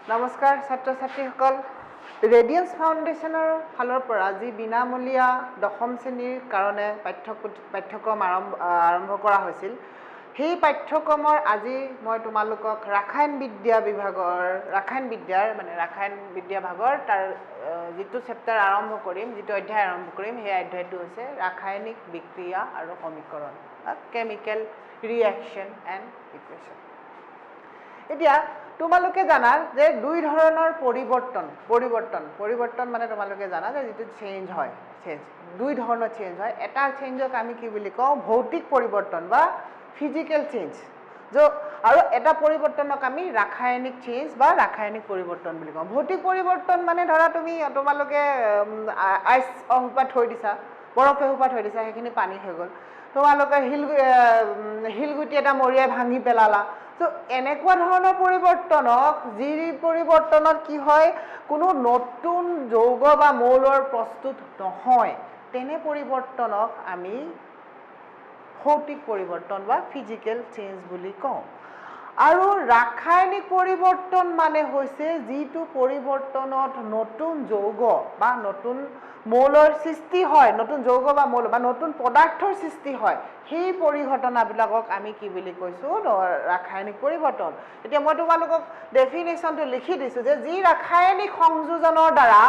নমস্কাৰ ছাত্ৰ ছাত্ৰীসকল ৰেডিয়েন্স ফাউণ্ডেশ্যনৰ ফালৰ পৰা যি বিনামূলীয়া দশম শ্ৰেণীৰ কাৰণে পাঠ্যক্ৰম আৰম্ভ কৰা হৈছিল সেই পাঠ্যক্ৰমৰ আজি মই তোমালোকক ৰাসায়ন বিদ্যা ভাগৰ তাৰ যিটো চেপ্টাৰ আৰম্ভ কৰিম যিটো অধ্যায় আৰম্ভ কৰিম সেই অধ্যায়টো হৈছে ৰাসায়নিক বিক্ৰিয়া আৰু সমীকৰণ কেমিকেল ৰিএকশ্যন এণ্ড ইকুৱেশ্যন এতিয়া তোমালোকে জানা যে দুই ধৰণৰ পৰিৱৰ্তন মানে তোমালোকে জানা যে যেটো চেঞ্জ হয় দুই ধৰণৰ চেঞ্জ হয় এটা চেঞ্জক আমি কি বুলি কওঁ ভৌতিক পৰিৱৰ্তন বা ফিজিক্যাল চেঞ্জ আৰু এটা পৰিৱৰ্তনক আমি ৰাসায়নিক চেঞ্জ বা ৰাসায়নিক পৰিৱৰ্তন বুলি কওঁ ভৌতিক পৰিৱৰ্তন মানে ধৰা তোমালোকে আইচ অহুপা থৈ দিছা বৰফ এহুপা থৈ দিছা সেইখিনি পানী হৈ গ'ল তোমালোকে শিলগুটি এটা মৰিয়াই ভাঙি পেলালা তো এনেকুৱা ধৰণৰ পৰিৱৰ্তনক যি পৰিৱৰ্তনত কি হয় কোনো নতুন যৌগ বা মৌলৰ প্ৰস্তুত নহয় তেনে পৰিৱৰ্তনক আমি ভৌতিক পৰিৱৰ্তন বা ফিজিক্যাল চেঞ্জ বুলি কওঁ আৰু ৰাসায়নিক পৰিৱৰ্তন মানে হৈছে যিটো পৰিৱৰ্তনত নতুন যৌগ বা নতুন মৌলৰ সৃষ্টি হয় নতুন যৌগ বা মৌল বা নতুন পদাৰ্থৰ সৃষ্টি হয় সেই পৰিঘটনাবিলাকক আমি কি বুলি কৈছো ৰাসায়নিক পৰিৱৰ্তন এতিয়া মই তোমালোকক ডেফিনেশ্যনটো লিখি দিছো যে যি ৰাসায়নিক সংযোজনৰ দ্বাৰা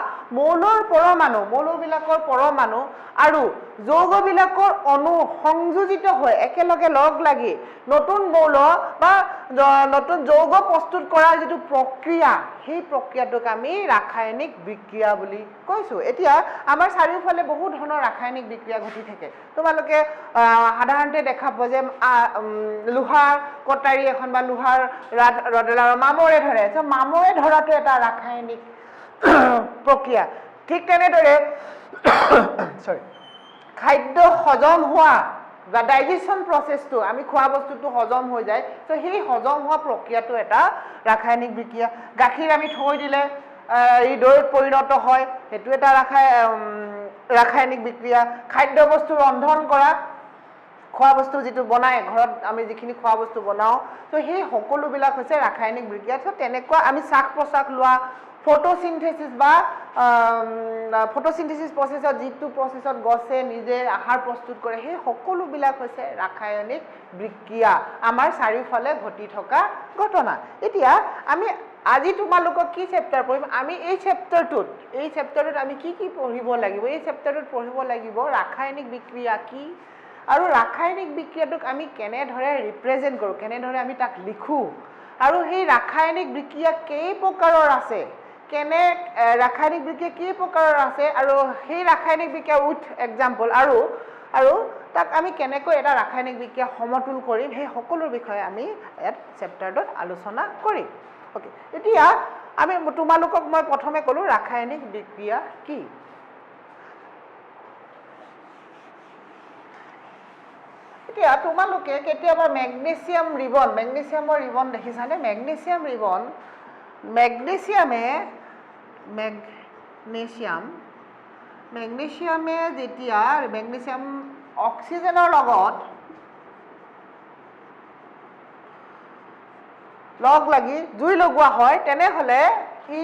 মৌলবিলাকৰ পৰমাণু আৰু যৌগবিলাকৰ অণু সংযোজিত হৈ একেলগে লগ লাগি নতুন মৌল বা নতুন যৌগ প্ৰস্তুত কৰাৰ যিটো প্ৰক্ৰিয়া সেই প্ৰক্ৰিয়াটোক আমি ৰাসায়নিক বিক্ৰিয়া বুলি কৈছো এতিয়া আমাৰ চাৰিওফালে বহু ধৰণৰ ৰাসায়নিক বিক্ৰিয়া ঘটি থাকে তোমালোকে সাধাৰণতে দেখা পোৱা যে লোহাৰ কটাৰী এখন বা লোহাৰ ৰডেলাৰ মামৰে ধৰে মামৰে ধৰাটো এটা ৰাসায়নিক প্ৰক্ৰিয়া ঠিক তেনেদৰে খাদ্য হজম হোৱা বা ডাইজেশ্যন প্ৰচেছটো আমি খোৱা বস্তুটো হজম হৈ যায় তো সেই হজম হোৱা প্ৰক্ৰিয়াটো এটা ৰাসায়নিক বিক্ৰিয়া গাখীৰ আমি থৈ দিলে এই দৈত পৰিণত হয় সেইটো এটা ৰাসায়নিক বিক্ৰিয়া খাদ্য বস্তু ৰন্ধন কৰা খোৱা বস্তু যিটো বনাই ঘৰত আমি যিখিনি খোৱা বস্তু বনাওঁ তো সেই সকলোবিলাক হৈছে ৰাসায়নিক বিক্ৰিয়া তো তেনেকুৱা আমি শ্বাস প্ৰশ্বাস লোৱা ফটোচিনথেসিস প্ৰচেছত যিটো প্ৰচেছত গছে নিজে আহাৰ প্ৰস্তুত কৰে সেই সকলোবিলাক হৈছে ৰাসায়নিক বিক্ৰিয়া আমাৰ চাৰিওফালে ঘটি থকা ঘটনা এতিয়া আমি আজি তোমালোকক কি চেপ্টাৰ পঢ়িম আমি এই চেপ্টাৰটোত আমি কি পঢ়িব লাগিব এই চেপ্টাৰটোত পঢ়িব লাগিব ৰাসায়নিক বিক্ৰিয়া কি আৰু ৰাসায়নিক বিক্ৰিয়াটোক আমি কেনেদৰে ৰিপ্ৰেজেন্ট কৰোঁ কেনেদৰে আমি তাক লিখোঁ আৰু সেই ৰাসায়নিক বিক্ৰিয়া কেই প্ৰকাৰৰ আছে ৰাসায়নিক বিক্ৰিয়া কি প্ৰকাৰৰ আছে আৰু সেই ৰাসায়নিক বিক্ৰিয়া উইথ এক্সাম্পল আৰু তাক আমি কেনেকৈ এটা ৰাসায়নিক বিক্ৰিয়া সমতুল কৰিম সেই সকলোৰ বিষয়ে আমি ইয়াত চেপ্টাৰটোত আলোচনা কৰিম ওকে এতিয়া আমি তোমালোকক মই প্ৰথমে ক'লো ৰাসায়নিক বিক্ৰিয়া কি এতিয়া তোমালোকে কেতিয়াবা মেগনেছিয়ামৰ ৰিবন দেখিছানে মেগনেছিয়ামে যেতিয়া মেগনেছিয়াম অক্সিজেনৰ লগত লগ লাগি জুই লগোৱা হয় তেনেহলে ই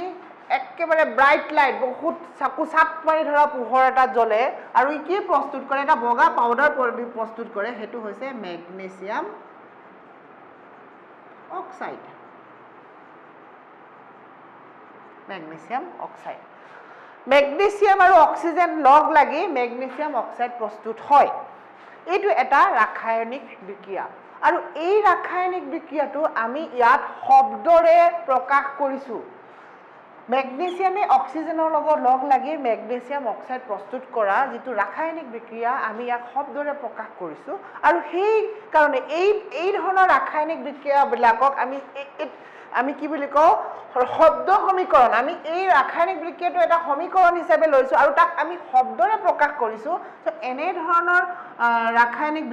একেবাৰে ব্ৰাইট লাইট বহুত চাকুচাত মাৰি ধৰা পোহৰ এটা জ্বলে আৰু ই কি প্ৰস্তুত কৰে এটা বগা পাউডাৰ প্ৰস্তুত কৰে সেইটো হৈছে মেগনেছিয়াম অক্সাইড মেগনেছিয়াম আৰু অক্সিজেন লগ লাগি মেগনেছিয়াম অক্সাইড প্ৰস্তুত হয় এইটো এটা ৰাসায়নিক বিক্ৰিয়া আৰু এই ৰাসায়নিক বিক্ৰিয়াটো আমি ইয়াত শব্দৰে প্ৰকাশ কৰিছো মেগনেছিয়ামে অক্সিজেনৰ লগত লগ লাগি মেগনেছিয়াম অক্সাইড প্ৰস্তুত কৰা যিটো ৰাসায়নিক বিক্ৰিয়া আমি ইয়াক শব্দৰে প্ৰকাশ কৰিছো আৰু সেই কাৰণে এই ধৰণৰ ৰাসায়নিক বিক্ৰিয়াবিলাকক আমি কি বুলি কওঁ শব্দ সমীকৰণ আমি এই ৰাসায়নিক বিক্ৰিয়াটো এটা সমীকৰণ হিচাপে লৈছো আৰু তাক আমি শব্দৰে প্ৰকাশ কৰিছো তো এনে ধৰণৰ ৰাসায়নিক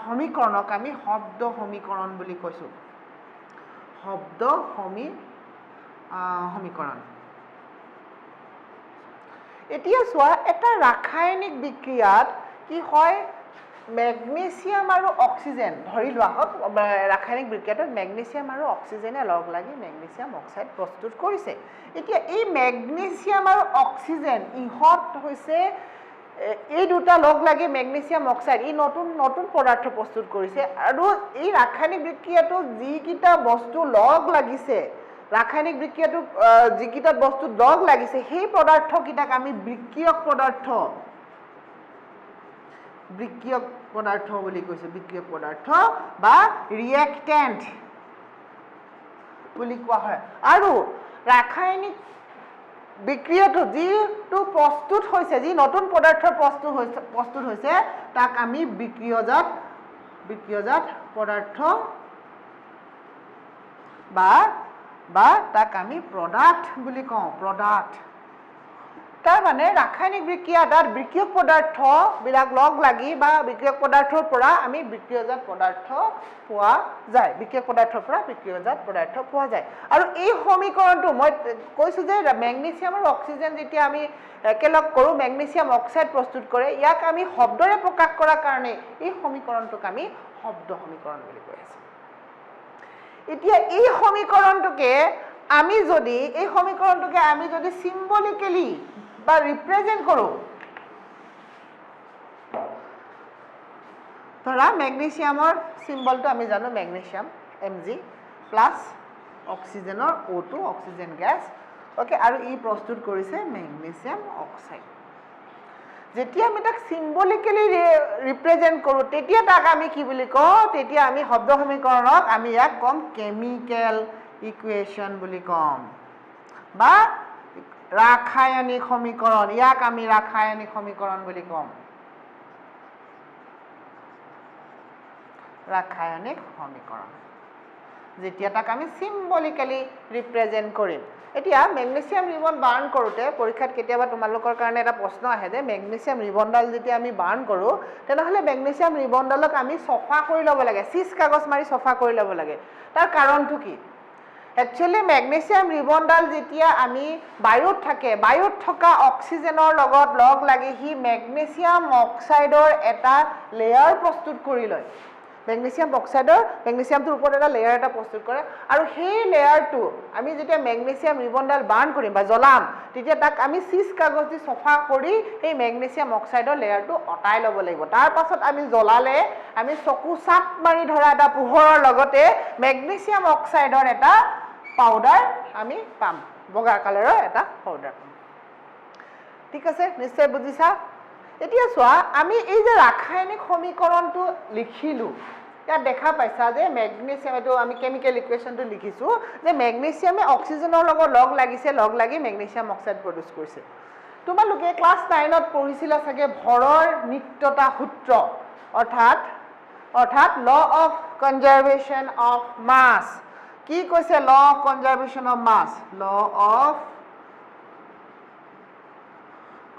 সমীকৰণক আমি শব্দ সমীকৰণ বুলি কৈছো সমীকৰণ এতিয়া চোৱা এটা ৰাসায়নিক বিক্ৰিয়াত কি হয় মেগনেছিয়াম আৰু অক্সিজেন ধৰি লোৱা হওক ৰাসায়নিক বিক্ৰিয়াটোত মেগনেছিয়াম আৰু অক্সিজেনে লগ লাগি মেগনেছিয়াম অক্সাইড প্ৰস্তুত কৰিছে এতিয়া এই মেগনেছিয়াম আৰু অক্সিজেন ইহঁত হৈছে এই দুটা লগ লাগি মেগনেছিয়াম অক্সাইড এই নতুন নতুন পদাৰ্থ প্ৰস্তুত কৰিছে আৰু এই ৰাসায়নিক বিক্ৰিয়াটো যিকেইটা বস্তু লগ লাগিছে ৰাসায়নিক বিক্ৰিয়াটো যিকেইটা বস্তু লগ লাগিছে সেই পদাৰ্থকেইটাক আমি বিক্ৰিয়ক পদাৰ্থ বুলি কৈছে বিক্ৰিয়ক পদাৰ্থ বা ৰিয়েক্টেণ্ট বুলি কোৱা হয় আৰু ৰাসায়নিক বিক্ৰিয়াটো যিটো প্ৰস্তুত হৈছে যি নতুন পদাৰ্থ প্ৰস্তুত হৈছে তাক আমি বিক্ৰিয়জাত পদাৰ্থ বা তাক আমি প্ৰডাক্ট বুলি কওঁ প্ৰডাক্ট তাৰ মানে ৰাসায়নিক বিক্ৰিয়া তাত বিক্ৰিয়ক পদাৰ্থবিলাক লগ লাগি বা বিক্ৰিয়ক পদাৰ্থৰ পৰা আমি বিক্ৰিয়জাত পদাৰ্থ পোৱা যায় বিক্ৰিয়ক পদাৰ্থৰ পৰা বিক্ৰিয়জাত পদাৰ্থ পোৱা যায় আৰু এই সমীকৰণটো মই কৈছোঁ যে মেগনেছিয়াম আৰু অক্সিজেন যেতিয়া আমি একেলগ কৰোঁ মেগনেছিয়াম অক্সাইড প্ৰস্তুত কৰে ইয়াক আমি শব্দৰে প্ৰকাশ কৰাৰ কাৰণে এই সমীকৰণটোক আমি শব্দ সমীকৰণ বুলি কৈ আছোঁ এতিয়া এই সমীকৰণটোকে আমি যদি চিম্বলিকেলি বা ৰিপ্ৰেজেণ্ট কৰোঁ ধৰা মেগনেছিয়ামৰ চিম্বলটো আমি জানো মেগনেছিয়াম Mg প্লাছ অক্সিজেনৰ O2 অক্সিজেন গেছ ওকে আৰু ই প্ৰস্তুত কৰিছে মেগনেছিয়াম অক্সাইড যেতিয়া আমি তাক চিম্বলিকেলি ৰিপ্ৰেজেণ্ট কৰোঁ তেতিয়া তাক আমি কি বুলি কওঁ তেতিয়া আমি শব্দ সমীকৰণক আমি ইয়াক ক'ম কেমিকেল ইকুৱেশ্যন বুলি ক'ম বা ৰাসায়নিক সমীকৰণ ইয়াক আমি ৰাসায়নিক সমীকৰণ বুলি ক'ম ৰাসায়নিক সমীকৰণ যেতিয়া তাক আমি চিম্বলিকেলি ৰিপ্ৰেজেণ্ট কৰিম এতিয়া মেগনেছিয়াম ৰিবন বাৰ্ণ কৰোঁতে পৰীক্ষাত কেতিয়াবা তোমালোকৰ কাৰণে এটা প্ৰশ্ন আহে যে মেগনেছিয়াম ৰিবনডাল যেতিয়া আমি বাৰ্ণ কৰোঁ তেনেহ'লে মেগনেছিয়াম ৰিবনডালক আমি চফা কৰি ল'ব লাগে চিজ কাগজ মাৰি চফা কৰি ল'ব লাগে তাৰ কাৰণটো কি একচুৱেলি মেগনেছিয়াম ৰিবনডাল যেতিয়া আমি বায়ুত থকা অক্সিজেনৰ লগত লগ লাগি সি মেগনেছিয়াম অক্সাইডৰ এটা লেয়াৰ প্ৰস্তুত কৰি লয় মেগনেছিয়ামটোৰ ওপৰত এটা লেয়াৰ এটা প্ৰস্তুত কৰে আৰু সেই লেয়াৰটো আমি যেতিয়া মেগনেছিয়াম ৰিবনডাল বাৰ্ণ কৰিম বা জ্বলাম তেতিয়া তাক আমি চিজ কাগজ দি চফা কৰি এই মেগনেছিয়াম অক্সাইডৰ লেয়াৰটো অঁতাই ল'ব লাগিব তাৰ পাছত আমি জ্বলালে আমি চকু চাপ মাৰি ধৰা এটা পোহৰৰ লগতে মেগনেছিয়াম অক্সাইডৰ এটা পাউডাৰ আমি পাম বগা কালাৰৰ এটা পাউডাৰ পাম ঠিক আছে নিশ্চয় বুজিছা এতিয়া চোৱা আমি এই যে ৰাসায়নিক সমীকৰণটো লিখিলোঁ ইয়াত দেখা পাইছা যে মেগনেছিয়াম এইটো আমি কেমিকেল ইকুৱেশ্যনটো লিখিছোঁ যে মেগনেছিয়ামে অক্সিজেনৰ লগত লগ লাগি মেগনেছিয়াম অক্সাইড প্ৰডিউচ কৰিছে তোমালোকে ক্লাছ 9ত পঢ়িছিলা চাগে ভৰৰ নিত্যতা সূত্ৰ অৰ্থাৎ ল অফ কনজাৰ্ভেশ্যন অফ মাছ কি কৈছে ল of conservation of mass law of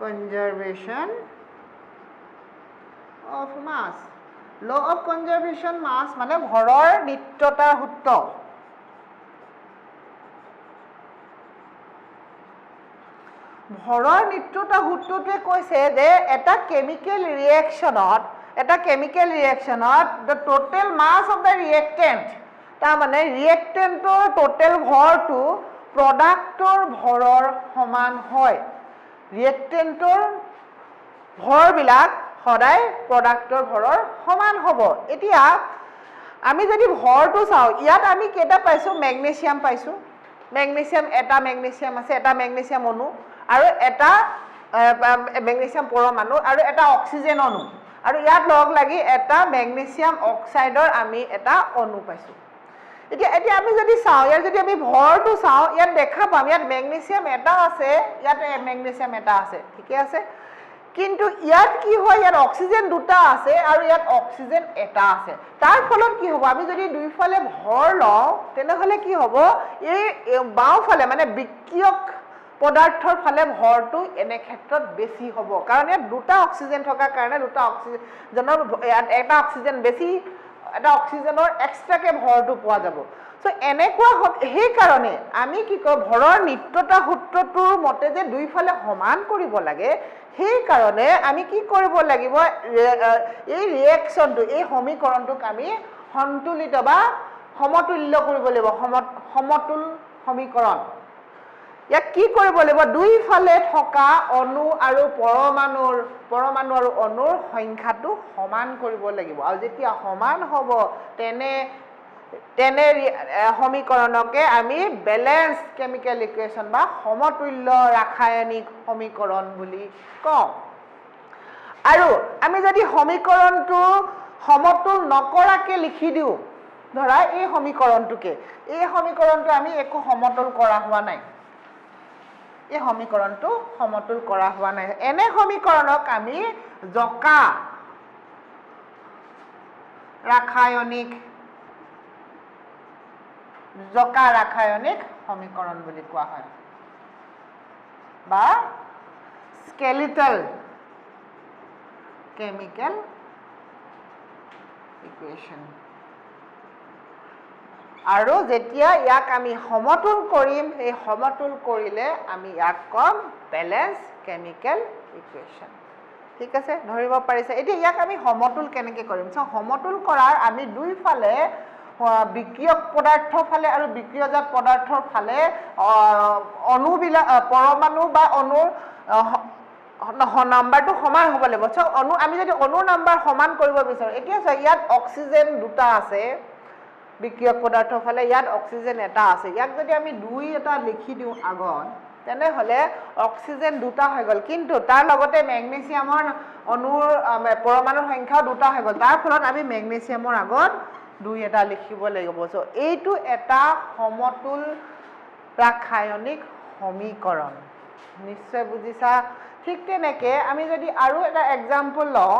conservation of mass law of conservation mass মানে ভৰৰ নিত্যতাৰ সূত্ৰ ভৰৰ নিত্যতা সূত্ৰটোৱে কৈছে যে এটা chemical ৰিয়েকশ্যনত the total mass of the reactant তাৰ মানে ৰিয়েক্টেণ্টৰ টোটেল ভৰটো প্ৰডাক্টৰ ভৰৰ সমান হয় ৰিয়েক্টেণ্টৰ ভৰবিলাক সদায় প্ৰডাক্টৰ ভৰৰ সমান হ'ব এতিয়া আমি যদি ভৰটো চাওঁ ইয়াত আমি কেইটা পাইছোঁ মেগনেছিয়াম পাইছোঁ এটা মেগনেছিয়াম আছে এটা মেগনেছিয়াম অণু আৰু এটা মেগনেছিয়াম পৰমাণু আৰু এটা অক্সিজেন অণু আৰু ইয়াত লগ লাগি এটা মেগনেছিয়াম অক্সাইডৰ আমি এটা অণু পাইছোঁ এতিয়া আমি যদি চাওঁ ইয়াত যদি আমি ভৰটো চাওঁ ইয়াত দেখা পাম ইয়াত মেগনেছিয়াম এটা আছে ইয়াত মেগনেছিয়াম এটা আছে ঠিকে আছে কিন্তু ইয়াত কি হয় ইয়াত অক্সিজেন দুটা আছে আৰু ইয়াত অক্সিজেন এটা আছে তাৰ ফলত কি হ'ব আমি যদি দুইফালে ভৰ লওঁ তেনেহ'লে কি হ'ব এই বাওঁফালে মানে বিক্ৰিয়ক পদাৰ্থৰ ফালে ভৰটো এনে ক্ষেত্ৰত বেছি হ'ব কাৰণ ইয়াত দুটা অক্সিজেন থকাৰ কাৰণে দুটা অক্সিজেনৰ এটা অক্সিজেন বেছি এটা অক্সিজেনৰ এক্সট্ৰাকে ভৰটো পোৱা যাব সো এনেকুৱা সেইকাৰণে আমি কি কওঁ ভৰৰ নিত্যতা সূত্ৰটোৰ মতে যে দুইফালে সমান কৰিব লাগে সেই কাৰণে আমি কি কৰিব লাগিব এই ৰিয়েকশ্যনটো এই সমীকৰণটোক আমি সন্তুলিত বা সমতুল্য কৰিব লাগিব সমতুল সমীকৰণ ইয়াক কি কৰিব লাগিব দুইফালে থকা অণু আৰু পৰমাণু আৰু অণুৰ সংখ্যাটো সমান কৰিব লাগিব আৰু যেতিয়া সমান হ'ব তেনে সমীকৰণকে আমি বেলেন্স কেমিকেল ইকুৱেশ্যন বা সমতুল্য ৰাসায়নিক সমীকৰণ বুলি কওঁ আৰু আমি যদি সমীকৰণটো সমতুল নকৰাকে লিখি দিওঁ ধৰা এই সমীকৰণটো আমি একো সমতুল কৰা হোৱা নাই এই সমীকৰণটো সমতুল কৰা হোৱা নাই এনে সমীকৰণক আমি জকা ৰাসায়নিক সমীকৰণ বুলি কোৱা হয় বা স্কেলিটেল কেমিকেল ইকুৱেশ্যন আৰু যেতিয়া ইয়াক আমি সমতুল কৰিম এই সমতুল কৰিলে আমি ইয়াক কম বেলেন্স কেমিকেল ইকুৱেশ্যন ঠিক আছে ধৰিব পাৰিছে এতিয়া ইয়াক আমি সমতুল কেনেকৈ কৰিম সমতুল কৰাৰ আমি দুইফালে বিক্ৰিয়ক পদাৰ্থৰ ফালে আৰু বিক্ৰিয়জাত পদাৰ্থৰ ফালে অণুবিলাক পৰমাণু বা অণুৰ নাম্বাৰটো সমান হ'ব লাগিব অণু আমি যদি অণুৰ নাম্বাৰ সমান কৰিব বিচাৰোঁ এতিয়া ইয়াত অক্সিজেন দুটা আছে বিক্ৰিয়ক পদাৰ্থৰ ফালে ইয়াত অক্সিজেন এটা আছে ইয়াক যদি আমি 2 এটা লিখি দিওঁ আগত তেনেহ'লে অক্সিজেন দুটা হৈ গ'ল কিন্তু তাৰ লগতে মেগনেছিয়ামৰ অণুৰ পৰমাণুৰ সংখ্যাও দুটা হৈ গ'ল তাৰ ফলত আমি মেগনেছিয়ামৰ আগত 2 এটা লিখিব লাগিব এইটো এটা সমতুল ৰাসায়নিক সমীকৰণ নিশ্চয় বুজিছা ঠিক তেনেকৈ আমি যদি আৰু এটা এক্সাম্পল লওঁ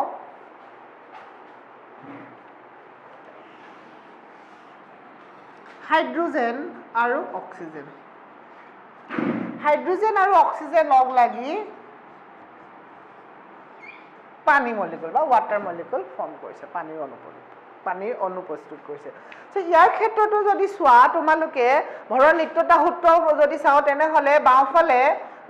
হাইড্ৰোজেন আৰু অক্সিজেন লগ লাগি পানী মলিকুল বা ৱাটাৰ মলিকুল ফৰ্ম কৰিছে পানীৰ অণু প্ৰস্তুত কৰিছে ইয়াৰ ক্ষেত্ৰতো যদি চোৱা তোমালোকে ভৰৰ নিত্যতা সূত্ৰ যদি চাওঁ তেনেহ'লে বাওঁফালে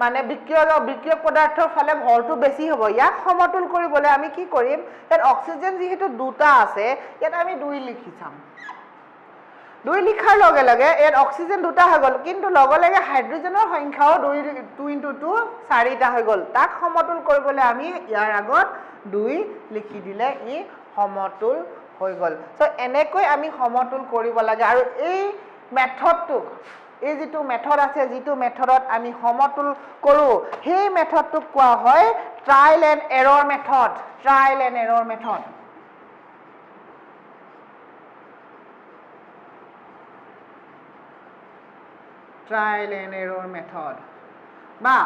মানে বিক্ৰিয়ক পদাৰ্থৰ ফালে ভৰটো বেছি হ'ব ইয়াক সমতুল কৰিবলৈ আমি কি কৰিম ইয়াত অক্সিজেন যিহেতু দুটা আছে ইয়াত আমি 2 লিখি চাম 2 লিখাৰ লগে লগে ইয়াত অক্সিজেন দুটা হৈ গ'ল কিন্তু লগে লগে হাইড্ৰোজেনৰ সংখ্যাও 2 × 2 4টা হৈ গ'ল তাক সমতুল কৰিবলৈ আমি ইয়াৰ আগত 2 লিখি দিলে ই সমতুল হৈ গ'ল এনেকৈ আমি সমতুল কৰিব লাগে আৰু এই মেথডটোক এই যিটো মেথড আছে যিটো মেথডত আমি সমতুল কৰোঁ সেই মেথডটোক কোৱা হয় ট্ৰায়েল এণ্ড এৰৰ মেথড বা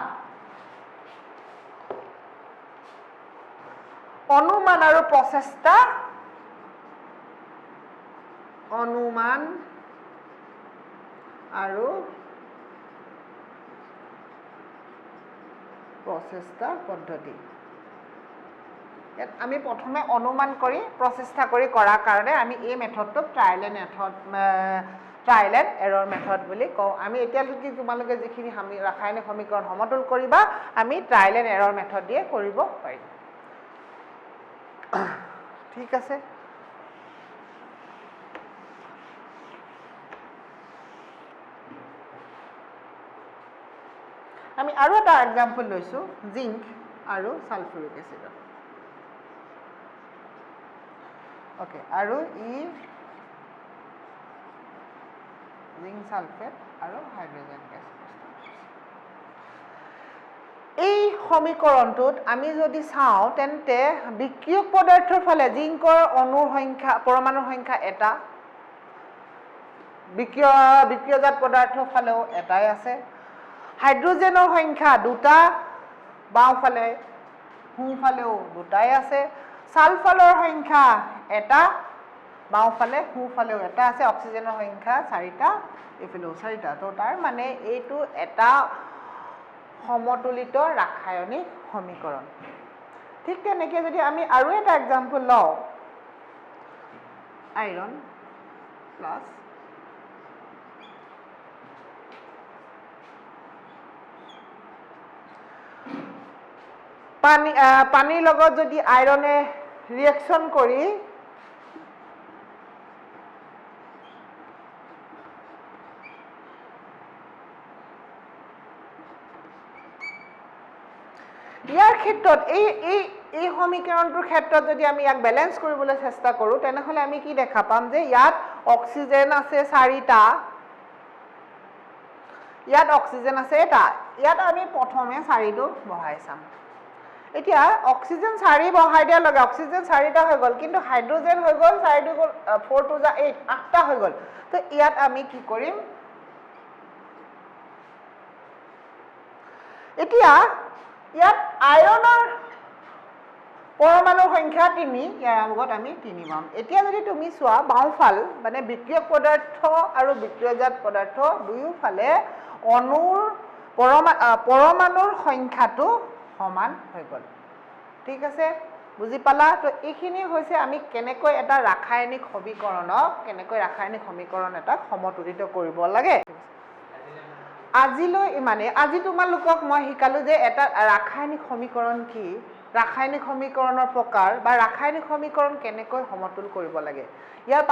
অনুমান আৰু প্ৰচেষ্টা পদ্ধতি ইয়াত আমি প্ৰথমে অনুমান কৰি প্ৰচেষ্টা কৰি কৰাৰ কাৰণে আমি এই মেথডটোক ট্ৰায়েল এণ্ড এৰৰ মেথড বুলি কওঁ আমি এতিয়ালৈকে তোমালোকে যিখিনি ৰাসায়নিক সমীকৰণ সমতুল কৰিবা আমি ট্ৰায়েল এণ্ড এৰৰ মেথড দিয়ে কৰিব পাৰিম ঠিক আছে আমি আৰু এটা এক্সাম্পল লৈছোঁ জিংক আৰু সালফিউৰিক এচিডৰ ওকে আৰু জিংক সালফেট আৰু হাইড্ৰোজেন গেছ এই সমীকৰণটোত আমি যদি চাওঁ তেন্তে বিক্ৰিয়ক পদাৰ্থৰ ফালে জিংকৰ অণুৰ সংখ্যা পৰমাণুৰ সংখ্যা এটা বিক্ৰিয়জাত পদাৰ্থৰ ফালেও এটাই আছে হাইড্ৰোজেনৰ সংখ্যা দুটা বাওঁফালে সোঁফালেও দুটাই আছে সালফাৰৰ সংখ্যা এটা বাওঁফালে সোঁফালেও এটা আছে অক্সিজেনৰ সংখ্যা 4টা এইফালেও 4টা তো তাৰ মানে এইটো এটা সমতুলিত ৰাসায়নিক সমীকৰণ ঠিক তেনেকৈ যদি আমি আৰু এটা এক্সাম্পল লওঁ আইৰণ প্লাছ পানীৰ লগত যদি আইৰণে ৰিয়েকশ্যন কৰি ইয়াৰ ক্ষেত্ৰত এই সমীকৰণটোৰ ক্ষেত্ৰত যদি আমি ইয়াক বেলেঞ্চ কৰিবলৈ চেষ্টা কৰোঁ তেনেহ'লে আমি কি দেখা পাম যে ইয়াত অক্সিজেন আছে 4টা, ইয়াত অক্সিজেন আছে এটা, ইয়াত আমি প্ৰথমে 4টো বহাই চাম। এতিয়া অক্সিজেন 4 বহাই দিয়াৰ লগে অক্সিজেন 4টা হৈ গ'ল, কিন্তু হাইড্ৰজেন হৈ গ'ল 4 2 4 2 8 8টা হৈ গ'ল। তো ইয়াত আমি কি কৰিম, এতিয়া ইয়াত আইৰণৰ পৰমাণুৰ সংখ্যা 3, ইয়াৰ আগত আমি 3 পাম। এতিয়া যদি তুমি চোৱা বাওঁফাল মানে বিক্ৰিয়ক পদাৰ্থ আৰু বিক্ৰিয়জাত পদাৰ্থ দুয়োফালে অণুৰ পৰমাণুৰ সংখ্যাটো সমান হৈ গ'ল। ঠিক আছে, বুজি পালা? তো এইখিনি হৈছে আমি কেনেকৈ এটা ৰাসায়নিক সমীকৰণ এটাক সমতুলিত কৰিব লাগে। আজিলৈ ইমানে। আজি তোমালোকক মই শিকালো যে এটা ৰাসায়নিক সমীকৰণ কি, ৰাসায়নিক সমীকৰণৰ প্ৰকাৰ বা ৰাসায়নিক সমীকৰণ কেনেকৈ সমতুল কৰিব লাগে। ইয়াৰ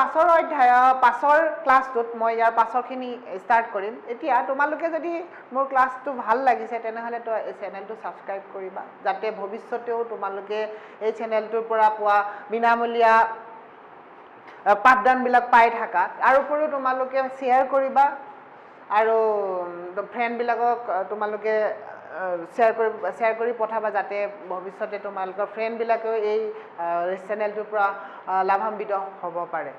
পাছৰ ক্লাছটোত মই ইয়াৰ পাছৰখিনি ষ্টাৰ্ট কৰিম। এতিয়া তোমালোকে যদি মোৰ ক্লাছটো ভাল লাগিছে তেনেহ'লে তো এই চেনেলটো ছাবস্ক্ৰাইব কৰিবা, যাতে ভৱিষ্যতেও তোমালোকে এই চেনেলটোৰ পৰা পোৱা বিনামূলীয়া পাঠদানবিলাক পাই থাকা। তাৰ উপৰিও তোমালোকে শ্বেয়াৰ কৰিবা আৰু ফ্ৰেণ্ডবিলাকক তোমালোকে শ্বেয়াৰ কৰি পঠাবা, যাতে ভৱিষ্যতে তোমালোকৰ ফ্ৰেণ্ডবিলাকেও এই চেনেলটোৰ পৰা লাভান্বিত হ'ব পাৰে।